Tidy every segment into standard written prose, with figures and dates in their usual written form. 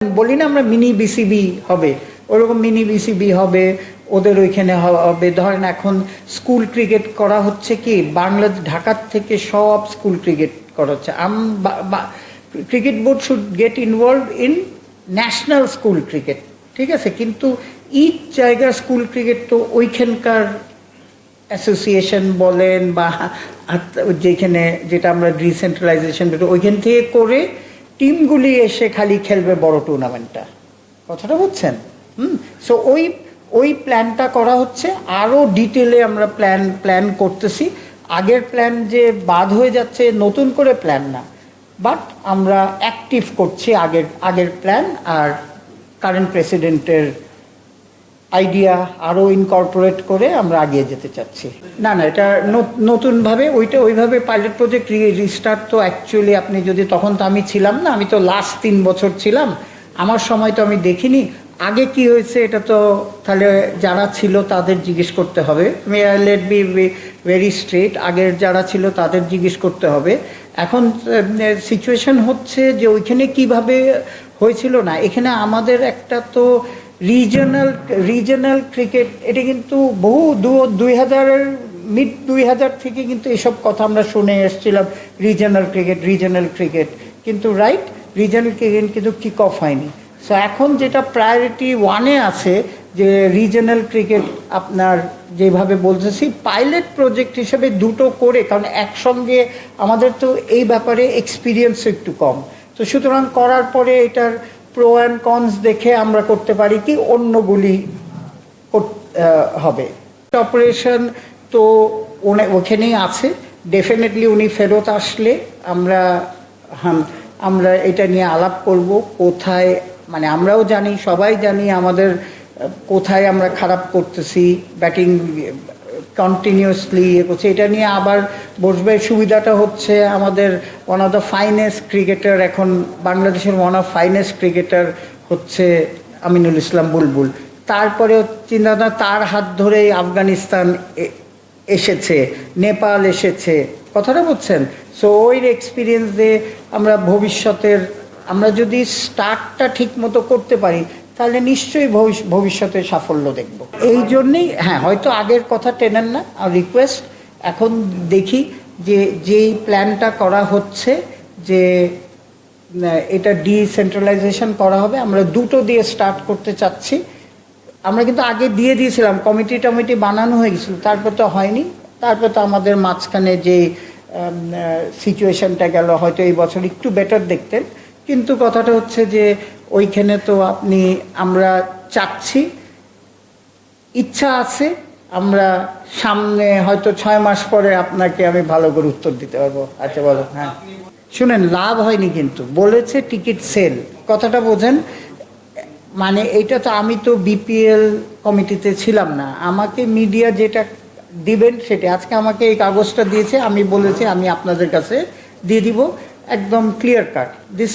বলি না আমরা মিনি বিসিবি হবে, ওরকম মিনি বিসিবি হবে, ওদের ওইখানে হবে। ধরেন এখন স্কুল ক্রিকেট করা হচ্ছে কি, বাংলাদেশ ঢাকার থেকে সব স্কুল ক্রিকেট করা হচ্ছে। Cricket board should get involve in national school cricket, ঠিক আছে, কিন্তু ইচ জায়গার স্কুল ক্রিকেট তো ওইখানকার অ্যাসোসিয়েশন বলেন বা যেখানে যেটা আমরা ডিসেন্ট্রালাইজেশন ওইখান থেকে করে টিমগুলি এসে খালি খেলবে বড় টুর্নামেন্টটা, কথাটা বুঝছেন? সো ওই প্ল্যানটা করা হচ্ছে, আরও ডিটেলে আমরা প্ল্যান করতেছি। আগের প্ল্যান যে বাদ হয়ে যাচ্ছে নতুন করে প্ল্যান না, বাট আমরা অ্যাক্টিভ করছি আগের প্ল্যান, আর কারেন্ট প্রেসিডেন্টের আইডিয়া আরও ইনকর্পোরেট করে আমরা এগিয়ে যেতে চাচ্ছি। না এটা নতুনভাবে ওইভাবে পাইলট প্রজেক্ট রিস্টার্ট তো অ্যাকচুয়ালি আপনি যদি, তখন তো আমি ছিলাম না, আমি তো লাস্ট 3 বছর ছিলাম, আমার সময় তো আমি দেখিনি আগে কি হয়েছে। এটা তো তাহলে যারা ছিল তাদের জিজ্ঞেস করতে হবে। লেট বি ভেরি স্ট্রেট, আগের যারা ছিল তাদের জিজ্ঞেস করতে হবে। এখন সিচুয়েশন হচ্ছে যে ওইখানে কিভাবে হয়েছিল না, এখানে আমাদের একটা তো রিজনাল ক্রিকেট, এটা কিন্তু বহু 2000-এর মিড 2000 থেকে কিন্তু এসব কথা আমরা শুনে এসেছিলাম, রিজনাল ক্রিকেট, কিন্তু রাইট রিজনাল ক্রিকেট কিন্তু কিক অফ হয়নি। সো এখন যেটা প্রায়োরিটি 1-এ আছে যে রিজনাল ক্রিকেট, আপনার যেভাবে বলতেছি পাইলট প্রজেক্ট হিসেবে দুটো করে, কারণ একসঙ্গে আমাদের তো এই ব্যাপারে এক্সপিরিয়েন্স একটু কম, তো সুতরাং করার পরে এটার প্রো অ্যান্ড কনস দেখে আমরা করতে পারি কি অন্যগুলি হবে। অপারেশন তো ওখানেই আছে, ডেফিনেটলি উনি ফেরত আসলে আমরা এটা নিয়ে আলাপ করব, কোথায়, মানে আমরাও জানি, সবাই জানি আমাদের কোথায় আমরা খারাপ করতেছি, ব্যাটিং কন্টিনিউয়াসলি করছে, এটা নিয়ে আবার বসবে। সুবিধাটা হচ্ছে আমাদের one of the finest cricketer, এখন বাংলাদেশের ওয়ান অফ ফাইনেস্ট ক্রিকেটার হচ্ছে আমিনুল ইসলাম বুলবুল, তারপরে চিন্তা তার হাত ধরেই আফগানিস্তান এসেছে, নেপাল এসেছে, কথাটা বুঝছেন? সো ওই এক্সপিরিয়েন্স দিয়ে আমরা ভবিষ্যতের, আমরা যদি স্টার্টটা ঠিক মতো করতে পারি তাহলে নিশ্চয়ই ভবিষ্যতে সাফল্য দেখব। এই জন্যেই হয়তো আগের কথা টেনেন না, আর রিকোয়েস্ট এখন দেখি যেই প্ল্যানটা করা হচ্ছে যে এটা ডিসেন্ট্রালাইজেশন করা হবে, আমরা দুটো দিয়ে স্টার্ট করতে চাচ্ছি। আমরা কিন্তু আগে দিয়ে দিয়েছিলাম, কমিটি বানানো হয়ে গেছিল, তারপর তো হয়নি, তারপর তো আমাদের মাঝখানে যে সিচুয়েশনটা গেল, হয়তো এই বছর একটু বেটার দেখতেন, কিন্তু কথাটা হচ্ছে যে ওইখানে তো আমরা চাচ্ছি, ইচ্ছা আছে, আমরা সামনে হয়তো 6 মাস পরে আপনাকে আমি ভালো করে উত্তর দিতে পারবো। আচ্ছা বলো। হ্যাঁ শুনেন, লাভ হয়নি কিন্তু বলেছে টিকিট সেল, কথাটা বোঝেন, মানে এটা তো আমি তো বিপিএল কমিটিতে ছিলাম না, আমাকে মিডিয়া যেটা দিবেন সেটা, আজকে আমাকে এই কাগজটা দিয়েছে, আমি বলেছি আমি আপনাদের কাছে দিয়ে দিব একদম clear cut, this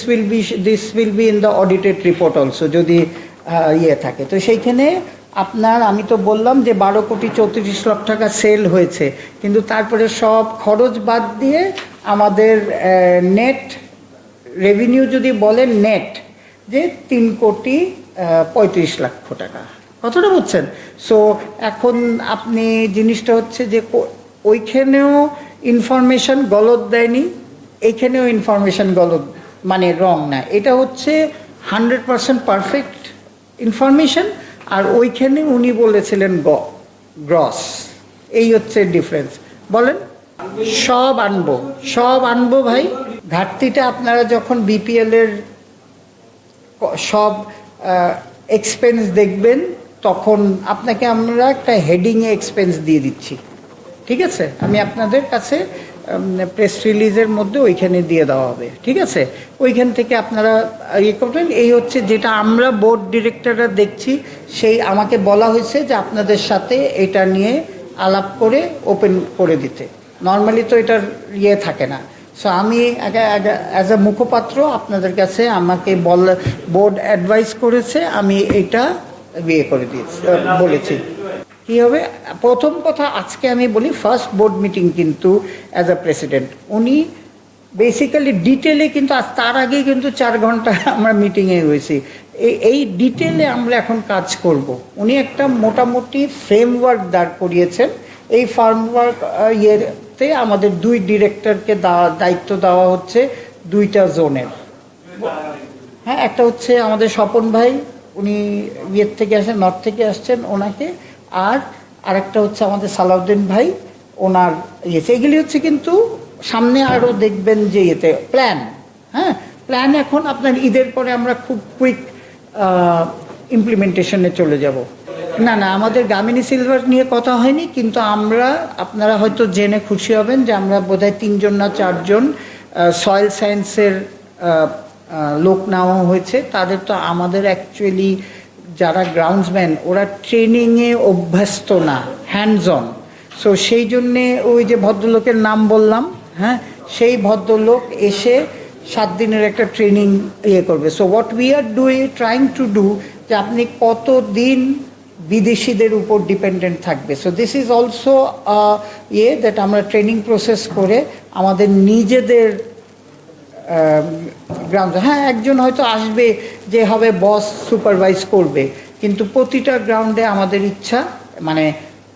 will be in the audited report also, যদি থাকে। তো সেইখানে আমি তো বললাম যে 12,34,00,000 টাকা সেল হয়েছে, কিন্তু তারপরে সব খরচ বাদ দিয়ে আমাদের নেট রেভিনিউ যদি বলেন নেট, যে 3,35,00,000 টাকা, কতটা বুঝছেন? সো এখন জিনিসটা হচ্ছে যে ওইখানেও ইনফরমেশন গলত দেয়নি, এইখানেও ইনফরমেশন গলত, মানে রং না, এটা হচ্ছে 100% পারফেক্ট ইনফরমেশন, আর ওইখানে উনি বলেছিলেন গ্রস, এই হচ্ছে ডিফারেন্স। বলেন সব আনবো ভাই, ঘাটতিটা আপনারা যখন বিপিএলের সব এক্সপেন্স দেখবেন তখন আপনাকে আমরা একটা হেডিংয়ে এক্সপেন্স দিয়ে দিচ্ছি, ঠিক আছে? আমি আপনাদের কাছে প্রেস রিলিজের মধ্যে ওইখানে দিয়ে দেওয়া হবে, ঠিক আছে? ওইখান থেকে আপনারা করবেন। এই হচ্ছে যেটা আমরা বোর্ড ডিরেক্টররা দেখছি, সেই আমাকে বলা হয়েছে যে আপনাদের সাথে এটা নিয়ে আলাপ করে ওপেন করে দিতে, নর্মালি তো এটার থাকে না। সো আমি অ্যাজ এ মুখপাত্র আপনাদের কাছে, আমাকে বোর্ড অ্যাডভাইস করেছে, আমি এটা করে দিয়েছি, বলেছি কী হবে। প্রথম কথা আজকে আমি বলি, ফার্স্ট বোর্ড মিটিং কিন্তু অ্যাজ এ প্রেসিডেন্ট, উনি বেসিক্যালি ডিটেলে কিন্তু আজ তার আগেই কিন্তু 4 ঘন্টা আমরা মিটিংয়ে হয়েছি। এই ডিটেলে আমরা এখন কাজ করব। উনি একটা মোটামুটি ফ্রেমওয়ার্ক দাঁড় করিয়েছেন। এই ফ্রেমওয়ার্ক ইয়েতে আমাদের 2 ডিরেক্টরকে দায়িত্ব দেওয়া হচ্ছে 2টা জোনের। হ্যাঁ, একটা হচ্ছে আমাদের স্বপন ভাই, উনি ইয়ের থেকে আসেন, নর্থ থেকে আসছেন, ওনাকে। আর আরেকটা হচ্ছে আমাদের সালাউদ্দিন ভাই, ওনার ইয়েছে। এগুলি হচ্ছে কিন্তু সামনে আরও দেখবেন যে ইয়েতে প্ল্যান। হ্যাঁ, প্ল্যান এখন আপনার ঈদের পরে আমরা খুব কুইক ইমপ্লিমেন্টেশনে চলে যাব। না না, আমাদের গামিনী সিলভার নিয়ে কথা হয়নি, কিন্তু আপনারা হয়তো জেনে খুশি হবেন যে আমরা বোধহয় 3 জন না 4 জন সয়েল সায়েন্সের লোক নেওয়া হয়েছে। তাদের তো আমাদের অ্যাকচুয়ালি যারা গ্রাউন্ডসম্যান ওরা ট্রেনিংয়ে অভ্যস্ত না, হ্যান্ডস অন। সো সেই জন্যে ওই যে ভদ্রলোকের নাম বললাম, হ্যাঁ, সেই ভদ্রলোক এসে 7 দিনের একটা ট্রেনিং করবে। So what we are trying to do, যে আপনি কতদিন বিদেশিদের উপর ডিপেন্ডেন্ট থাকবে। So this is also that আমরা ট্রেনিং প্রসেস করে আমাদের নিজেদের গ্রাউন্ড, হ্যাঁ, একজন হয়তো আসবে যে হবে বস, সুপারভাইজ করবে, কিন্তু প্রতিটা গ্রাউন্ডে আমাদের ইচ্ছা, মানে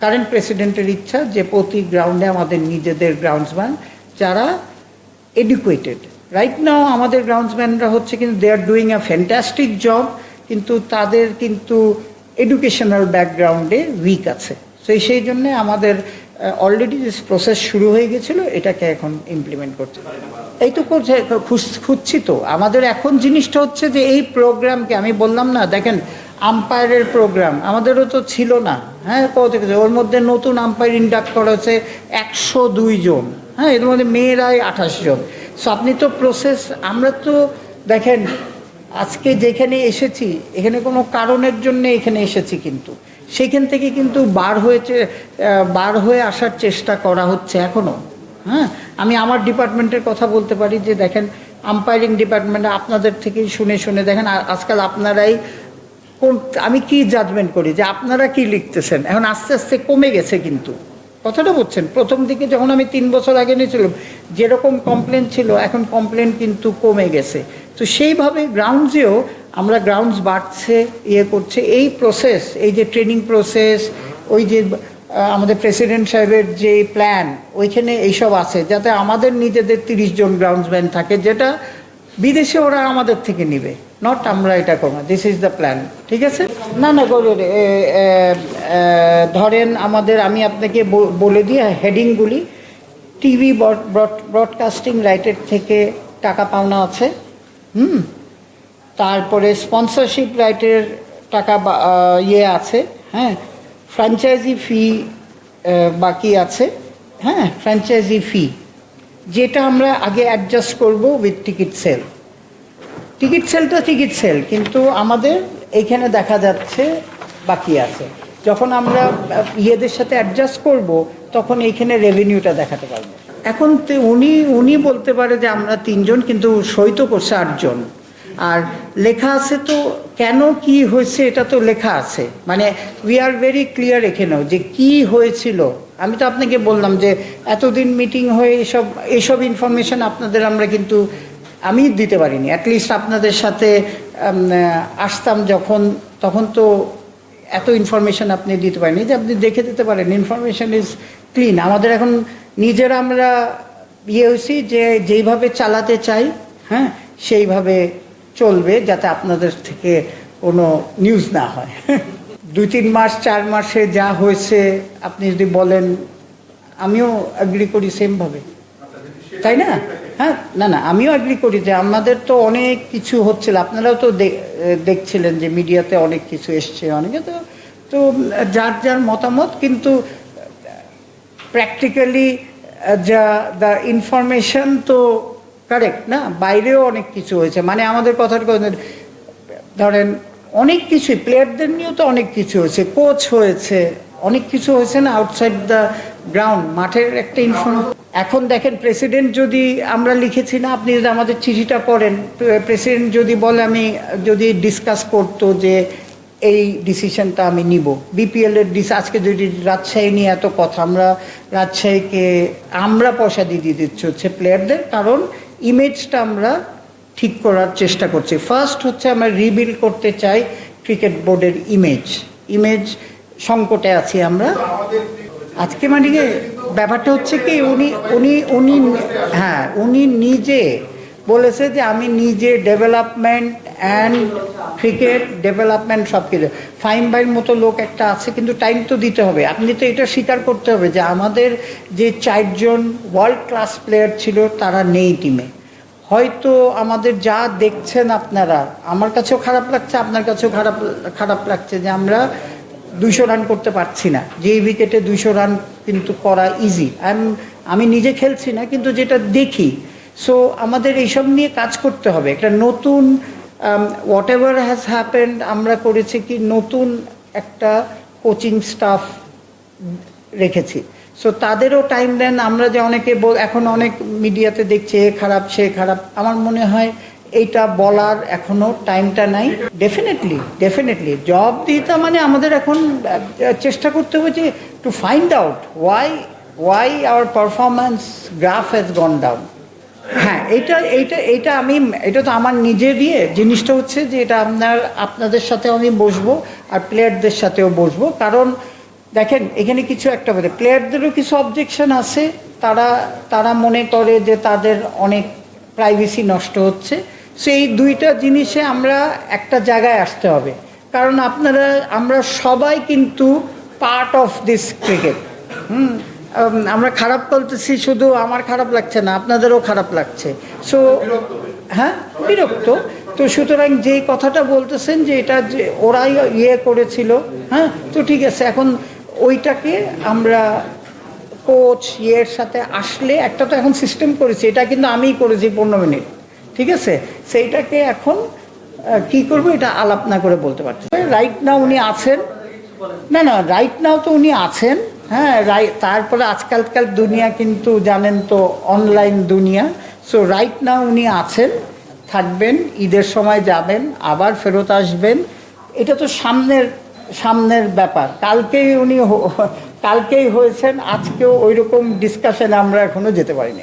কারেন্ট প্রেসিডেন্টের ইচ্ছা যে প্রতি গ্রাউন্ডে আমাদের নিজেদের গ্রাউন্ডসম্যান যারা এডুকেটেড। রাইট নাও আমাদের গ্রাউন্ডসম্যানরা হচ্ছে কিন্তু they are doing a fantastic job, কিন্তু তাদের কিন্তু এডুকেশনাল ব্যাকগ্রাউন্ডে উইক আছে। সেই জন্যে আমাদের অলরেডি যে প্রসেস শুরু হয়ে গেছিলো, এটাকে এখন ইমপ্লিমেন্ট করতে এই তো করছে, খুঁজছি তো। আমাদের এখন জিনিসটা হচ্ছে যে এই প্রোগ্রামকে আমি বললাম না, দেখেন আম্পায়ারের প্রোগ্রাম আমাদেরও তো ছিল না। হ্যাঁ, কত কিছু, ওর মধ্যে নতুন আম্পায়ার ইন্ডাক্ট করা হচ্ছে 102 জন। হ্যাঁ, এর মধ্যে মেয়েরাই 28 জন। সো আপনি তো প্রসেস, আমরা তো দেখেন আজকে যেখানে এসেছি এখানে কোনো কারণের জন্য এখানে এসেছি, কিন্তু সেখান থেকে কিন্তু বার হয়ে আসার চেষ্টা করা হচ্ছে এখনও। হ্যাঁ, আমি আমার ডিপার্টমেন্টের কথা বলতে পারি যে দেখেন আম্পায়ারিং ডিপার্টমেন্টে আপনাদের থেকেই শুনে দেখেন আজকাল আপনারাই আমি কি জাজমেন্ট করি যে আপনারা কি লিখতেছেন, এখন আস্তে আস্তে কমে গেছে। কিন্তু কথাটা বলছেন, প্রথম দিকে যখন আমি 3 বছর আগে নিয়েছিলাম যেরকম কমপ্লেন ছিল, এখন কমপ্লেন কিন্তু কমে গেছে। তো সেইভাবে গ্রাউন্ডসেও আমরা গ্রাউন্ডস বাড়ছে, করছে। এই প্রসেস, এই যে ট্রেনিং প্রসেস, ওই যে আমাদের প্রেসিডেন্ট সাহেবের যে প্ল্যান, ওইখানে এইসব আছে যাতে আমাদের নিজেদের 30 জন গ্রাউন্ডসম্যান থাকে, যেটা বিদেশে ওরা আমাদের থেকে নিবে, নট আমরা এটা করবো। This is the plan. ঠিক আছে? না না, ধরেন আমাদের, আমি আপনাকে বলে দিই হেডিংগুলি। টিভি ব্রডকাস্টিং রাইটের থেকে টাকা পাওনা আছে। তারপরে স্পন্সরশিপ রাইটের টাকা আছে। হ্যাঁ, ফ্র্যাঞ্চাইজি ফি বাকি আছে। হ্যাঁ, ফ্র্যাঞ্চাইজি ফি যেটা আমরা আগে অ্যাডজাস্ট করব with ticket sell. Ticket sell, কিন্তু আমাদের এইখানে দেখা যাচ্ছে বাকি আছে। যখন আমরা ইয়েদের সাথে অ্যাডজাস্ট করব তখন এইখানে রেভিনিউটা দেখাতে পারবো। এখন উনি বলতে পারে যে আমরা 3 জন, কিন্তু সই তো করছে 8 জন। আর লেখা আছে তো, কেন কি হয়েছে এটা তো লেখা আছে, মানে উই আর ভেরি ক্লিয়ার এখানেও যে কি হয়েছিল। আমি তো আপনাকে বললাম যে এতদিন মিটিং হয়ে এইসব ইনফরমেশন আপনাদের আমরা কিন্তু আমি দিতে পারিনি। অ্যাটলিস্ট আপনাদের সাথে আসতাম যখন, তখন তো এত ইনফরমেশন আপনি দিতে পারেনি যে আপনি দেখে দিতে পারেন। Information is clean. আমাদের এখন নিজেরা আমরা হয়েছি যে যেইভাবে চালাতে চাই, হ্যাঁ, সেইভাবে চলবে, যাতে আপনাদের থেকে কোনো নিউজ না হয়। 2-3 মাস 4 মাসে যা হয়েছে আপনি যদি বলেন, আমিও অ্যাগ্রি করি সেমভাবে, তাই না? হ্যাঁ, না, আমিও অ্যাগ্রি করি যে আমাদের তো অনেক কিছু হচ্ছিল, আপনারাও তো দেখছিলেন যে মিডিয়াতে অনেক কিছু এসছে, অনেকে তো যার মতামত, কিন্তু প্র্যাকটিক্যালি দ্য ইনফরমেশন তো কারেক্ট না। বাইরেও অনেক কিছু হয়েছে, মানে আমাদের কথার ধরেন অনেক কিছুই, প্লেয়ারদের নিয়েও তো অনেক কিছু হয়েছে, কোচ হয়েছে, অনেক কিছু হয়েছে না আউটসাইড দ্য গ্রাউন্ড, মাঠের একটা ইনফরমেশন। এখন দেখেন প্রেসিডেন্ট যদি, আমরা লিখেছি না, আপনি যদি আমাদের চিঠিটা পড়েন, প্রেসিডেন্ট যদি বলে, আমি যদি ডিসকাস করতো যে এই ডিসিশনটা আমি নিব, বিপিএলের আজকে যদি রাজশাহী নিয়ে এত কথা, আমরা রাজশাহীকে আমরা পয়সা দিয়ে দিচ্ছি হচ্ছে প্লেয়ারদের, কারণ ইমেজটা আমরা ঠিক করার চেষ্টা করছি। ফার্স্ট হচ্ছে আমরা রিবিল্ড করতে চাই ক্রিকেট বোর্ডের ইমেজ সংকটে আছি আমরা আজকে। মানে ব্যাপারটা হচ্ছে কি উনি উনি উনি হ্যাঁ উনি নিজে বলেছে যে আমি নিজে ডেভেলপমেন্ট অ্যান্ড ক্রিকেট ডেভেলপমেন্ট সব কিছু। ফাইম ভাইয়ের মতো লোক একটা আছে, কিন্তু টাইম তো দিতে হবে। আপনি তো এটা স্বীকার করতে হবে যে আমাদের যে 4 জন ওয়ার্ল্ড ক্লাস প্লেয়ার ছিল তারা নেই টিমে। হয়তো আমাদের যা দেখছেন আপনারা, আমার কাছেও খারাপ লাগছে, আপনার কাছেও খারাপ লাগছে যে আমরা 200 রান করতে পারছি না। যে উইকেটে 200 রান কিন্তু করা ইজি। আমি নিজে খেলছি না, কিন্তু যেটা দেখি। সো আমাদের এইসব নিয়ে কাজ করতে হবে। একটা নতুন হোয়াট এভার হ্যাজ হ্যাপেন্ড, আমরা করেছি কি নতুন একটা কোচিং স্টাফ রেখেছি। সো তাদেরও টাইম দেন। আমরা যে অনেকে এখন অনেক মিডিয়াতে দেখছি এ খারাপ সে খারাপ, আমার মনে হয় এইটা বলার এখনো টাইমটা নাই। ডেফিনেটলি জব দিতে মানে আমাদের এখন চেষ্টা করতে হবে যে to find out Y hour performance graph has gone down. হ্যাঁ, এটা তো আমার নিজেরই জিনিসটা হচ্ছে যে এটা আপনাদের সাথেও আমি বসবো আর প্লেয়ারদের সাথেও বসবো। কারণ দেখেন এখানে কিছু একটা বলে প্লেয়ারদেরও কিছু অবজেকশন আছে। তারা মনে করে যে তাদের অনেক প্রাইভেসি নষ্ট হচ্ছে। সো এই দুইটা জিনিসে আমরা একটা জায়গায় আসতে হবে। কারণ আমরা সবাই কিন্তু পার্ট অফ দিস ক্রিকেট। আমরা খারাপ বলতেছি, শুধু আমার খারাপ লাগছে না, আপনাদেরও খারাপ লাগছে। সো হ্যাঁ, বিরক্ত। তো সুতরাং যেই কথাটা বলতেছেন যে এটা যে ওরাই করেছিল, হ্যাঁ, তো ঠিক আছে। এখন ওইটাকে আমরা কোচ সাথে আসলে একটা তো এখন সিস্টেম করেছি, এটা কিন্তু আমিই করেছি 15 মিনিট, ঠিক আছে। সেইটাকে এখন কি করব এটা আলাপ না করে বলতে পারছি। রাইট নাও উনি আছেন, না রাইট নাও তো উনি আছেন। হ্যাঁ, তারপরে আজকালকার দুনিয়া কিন্তু জানেন তো অনলাইন দুনিয়া। সো রাইট নাও উনি আছেন, থাকবেন, ঈদের সময় যাবেন, আবার ফেরত আসবেন। এটা তো সামনের ব্যাপার। কালকেই হয়েছেন, আজকেও ওই রকম ডিসকাশনে আমরা এখনো যেতে পারিনি।